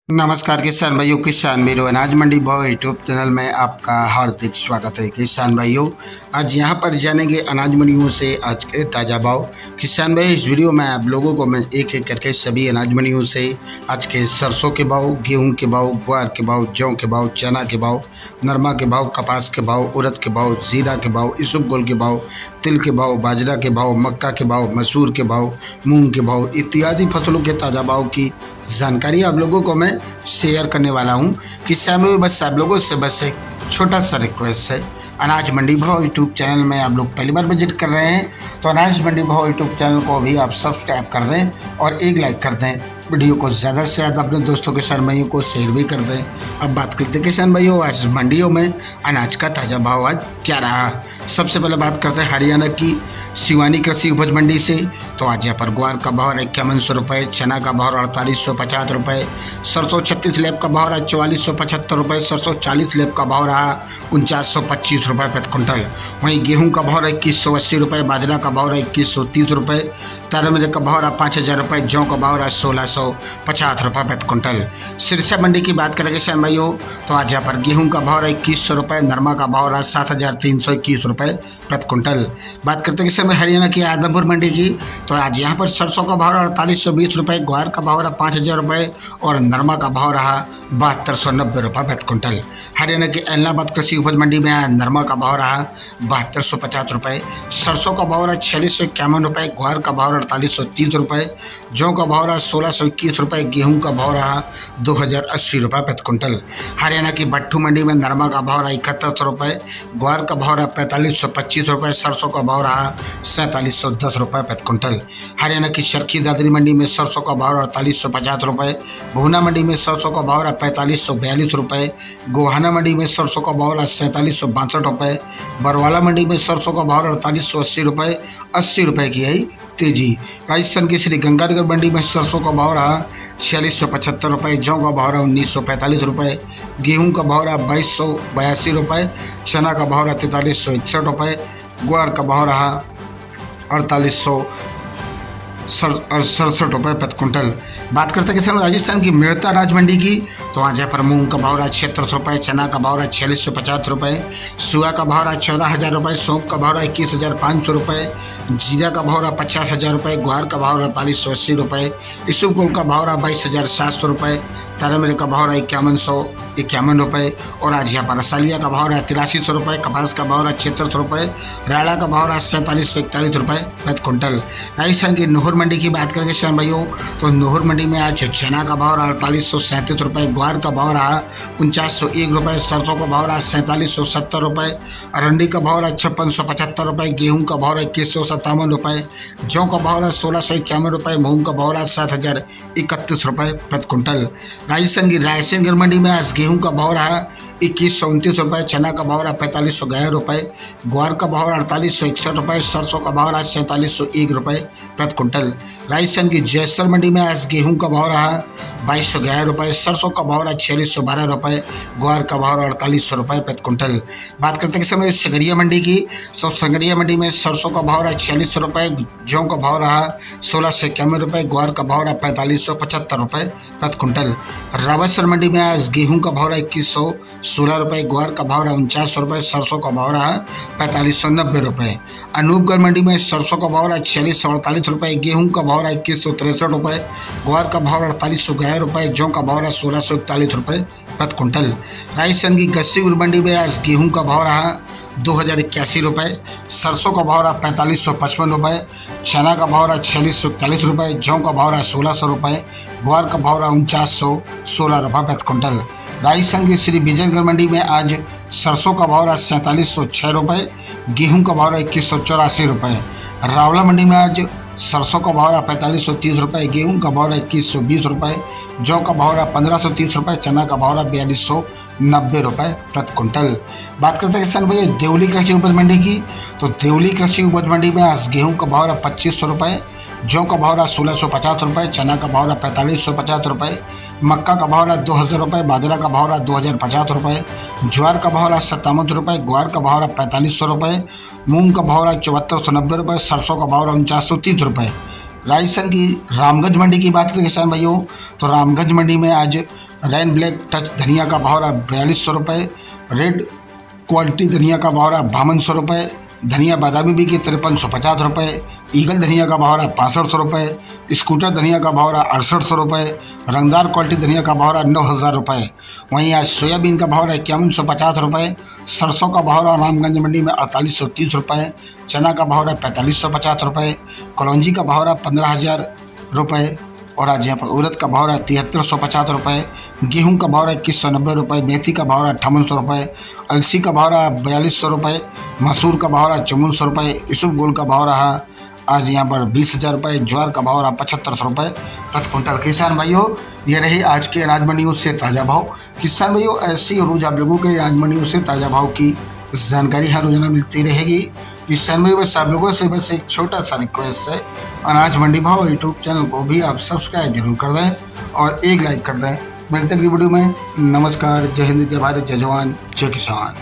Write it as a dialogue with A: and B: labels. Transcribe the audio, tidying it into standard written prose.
A: नमस्कार किसान भाइयों, किसान मेरे अनाज मंडी भाव यूट्यूब चैनल में आपका हार्दिक स्वागत है। किसान भाइयों, आज यहां पर जानेंगे अनाज मंडियों से आज के ताज़ा भाव। किसान भाई, इस वीडियो में आप लोगों को मैं एक एक करके सभी अनाज मंडियों से आज के सरसों के भाव, गेहूं के भाव, ग्वार के भाव, जौ के भाव, चना के भाव, नरमा के भाव, कपास के भाव, उड़द के भाव, जीरा के भाव, इसबगोल के भाव, तिल के भाव, बाजरा के भाव, मक्का के भाव, मसूर के भाव, मूंग के भाव इत्यादि फसलों के ताज़ा भाव की जानकारी आप लोगों को मैं शेयर करने वाला हूं। किसान भाई, बस आप लोगों से बस एक छोटा सा रिक्वेस्ट है, अनाज मंडी भाव यूट्यूब चैनल में आप लोग पहली बार विजिट कर रहे हैं तो अनाज मंडी भाव यूट्यूब चैनल को भी आप सब्सक्राइब कर दें और एक लाइक कर दें। वीडियो को ज़्यादा से ज़्यादा अपने दोस्तों किसान भाइयों को शेयर भी कर दें। अब बात करते हैं किसान भाइयों, आज मंडियों में अनाज का ताज़ा भाव आज क्या रहा। सबसे पहले बात करते हैं हरियाणा की सिवानी कृषि उपज मंडी से। तो आज यहाँ पर ग्वार का भाव 5100 रुपये, चना का भाव 4850 रुपये, सरसों 36 लैब का भाव रहा 4475 रुपये, सरसों 40 लैब का भाव रहा 4925 रुपये प्रति क्विंटल। वहीं गेहूं का भाव रहा 2180 रुपये, बाजरा का भाव रहा 2130 रुपये, तारमिर का भाव रहा 5000 रुपये, जौ का भाव रहा 1650 रुपये प्रति क्विंटल। सिरसा मंडी की बात करेंगे किसान भाइयों, तो आज यहाँ पर गेहूं का भाव रहा 2100 रुपये, नरमा का भाव रहा 7321 रुपये प्रति क्विंटल। बात करते हैं किसान हरियाणा की आदमपुर मंडी की, तो आज यहाँ पर सरसों का भाव रहा 4820 रुपये, ग्वार का भाव रहा 5000 रुपये और नरमा का भाव रहा 7290 रुपये प्रति क्विंटल। हरियाणा की इलाहाबाद कृषि उपज मंडी में आज नरमा का भाव रहा 7250 रुपये, सरसों का भाव रहा 4651 रुपये, ग्वार का भाव रहा 4830 रुपये, जौ का भाव रहा 1621 रुपये, गेहूं का भाव रहा 2080 रुपये प्रति क्विंटल। हरियाणा की भट्टू मंडी में नरमा का भाव रहा 7100 रुपये, ग्वार का भाव रहा 4525 रुपये, सरसों का भाव रहा 4710 रुपये प्रति क्विंटल। हरियाणा की चरखी दादरी मंडी में सरसों का भाव 4850 रुपये, भूना मंडी में सरसों का भाव 4542 रुपये, गोहाना मंडी में सरसों का भाव 4762 रुपये, बरवाला मंडी में सरसों का भाव 4880 रुपये, 80 रुपये की है तेजी। राजस्थान की श्री गंगानगर मंडी में सरसों का भाव रहा 4675 रुपये, जौ का भाव रहा 1945 रुपये, गेहूं का भाव रहा 2282 रुपये, चना का भाव रहा 4361 रुपये, ग्वार का भाव रहा 4867 रुपये प्रति क्विंटल। बात करते हैं किसान राजस्थान की मेड़ता अनाज मंडी की, तो आज यहाँ पर मूंग का भाव रहा 7600 रुपये, चना का भाव रहा 4650 रुपये, सुआ का भाव रहा 14000 रुपये, सौंफ का भाव रहा 21500 रुपये, जीरा का भाव रहा 50000 रुपये, ग्वार का भाव रहा 4580 रुपये, इसबगोल का भाव रहा 22700 रुपये, तारामीर का भाव रहा 5151 रुपये और आज यहाँ पर असालिया का भाव रहा 8300 रुपये, कपास का भाव रहा 7600 रुपये, रायला का भाव रहा 4741 रुपये प्रति क्विंटल। राजस्थान की नोहर मंडी की बात करेंगे किसान भाइयों, तो नोहर मंडी में आज चना का भाव रहा 4837 रुपये, ग्वार का भाव रहा 4901 रुपये, सरसों का भाव रहा 4770 रुपये, अरंडी का भाव रहा 5675 रुपये, गेहूं का भाव रहा 2157 रुपये, जौ का भाव रहा 1651 रुपये, मूंग का भाव रहा 7031 रुपये प्रति क्विंटल। राजस्थान की रायसेनगढ़ मंडी में आज गेहूं का भाव रहा 2129 रुपये, चना का भाव रहा 4511 रुपये, ग्वार का भाव रहा 4861 रुपये, सरसों का भाव रहा 4701 रुपये प्रति क्विंटल। राजस्थान की जैसर मंडी में आज गेहूं का भाव रहा 2211 रुपये, सरसों का भाव रहा 4612 रुपये, ग्वार का भाव रहा 4800 रुपये प्रति क्विंटल। बात करते हैं समय संगरिया मंडी की, तो संगरिया मंडी में सरसों का भाव रहा 4600 रुपये, जौ का भाव रहा 1651 रुपये, ग्वार का भाव रहा 4575 रुपये प्रति क्विंटल। रावतसर मंडी में आज गेहूं का भाव रहा 2116 रुपये, ग्वार का भाव रहा 4900 रुपये, सरसों का भाव रहा 4590 रुपये। अनूपगढ़ मंडी में सरसों का भाव रहा 4648 रुपये, गेहूं का भाव रहा 2163 रुपये, ग्वार का भाव रहा 4811 रुपये, जौ का भाव रहा 1641 रुपये प्रति क्विंटल। राजस्थान की गस्सीपुर मंडी में आज गेहूं का भाव रहा 2081 रुपये, सरसों का भाव रहा 4555 रुपये, चना का भाव रहा 4641 रुपये, जौ का भाव रहा 1600 रुपये, ग्वार का भाव रहा 4916 रुपये प्रति क्विंटल। राजस्थान की श्री विजयनगढ़ मंडी में आज सरसों का भाव रहा 4706 रुपये, गेहूं का भाव रहा 2184 रुपये। रावला मंडी में आज सरसों का भाव रहा 4530 रुपये, गेहूं का भाव रहा 2120 रुपये, जौ का भाव रहा 1530 रुपये, चना का भाव रहा 4290 रुपये प्रति क्विंटल। बात करते हैं किसान भैया देवली कृषि उपज मंडी की, तो देवली कृषि उपज मंडी में आज गेहूं का भाव रहा 2500 रुपये, जौ का भाव रहा 1650 रुपये, चना का भाव रहा 4550 रुपये, मक्का का भाव रहा 2000 रुपये, बाजरा का भाव रहा 2050 रुपये, ज्वार का भाव रहा 57 रुपये, ग्वार का भाव रहा 4500 रुपये, मूंग का भाव रहा 7490 रुपये, सरसों का भाव रहा 4930 रुपये। राजस्थान की रामगंज मंडी की बात करें किसान भाइयों, तो रामगंज मंडी में आज रैन ब्लैक टच धनिया का भाव रहा 4200 रुपये, रेड क्वालिटी धनिया का भाव रहा 5200 रुपये, धनिया बादामी भी की 5350 रुपये, ईगल धनिया का भाव रहा 6500 रुपये, स्कूटर धनिया का भाव रहा 6800 रुपये, रंगदार क्वालिटी धनिया का भाव रहा 9000 रुपये। वहीं आज सोयाबीन का भाव रहा 5150 रुपये, सरसों का भाव रहा रामगंज मंडी में 4830 रुपये, चना का भाव रहा 4550 रुपये, कलौंजी का भाव रहा 15000 रुपये और आज यहाँ पर उड़द का भाव रहा 7350 रुपये, गेहूं का भाव रहा 2190 रुपये, मेथी का भाव रहा 5800 रुपये, अलसी का भाव रहा 4200 रुपये, मसूर का भाव रहा 5400 रुपये, इसबगोल का भाव रहा आज यहाँ पर 20,000 रुपये, ज्वार का भाव रहा 7500 रुपये प्रति क्विंटल। किसान भाइयों, ये रही आज के अनाज मंडियों से ताज़ा भाव। किसान भाइयों, ऐसी रोज आप लोगों के अनाज मंडियों से ताज़ा भाव की जानकारी हर रोजाना मिलती रहेगी। किसान भाई, बस आप लोगों से बस एक छोटा सा रिक्वेस्ट है, अनाज मंडी भाव यूट्यूब चैनल को भी आप सब्सक्राइब जरूर कर दें और एक लाइक कर दें। मिलते हैं अगली वीडियो में। नमस्कार, जय हिंद, जय भारत, जय जवान, जय किसान।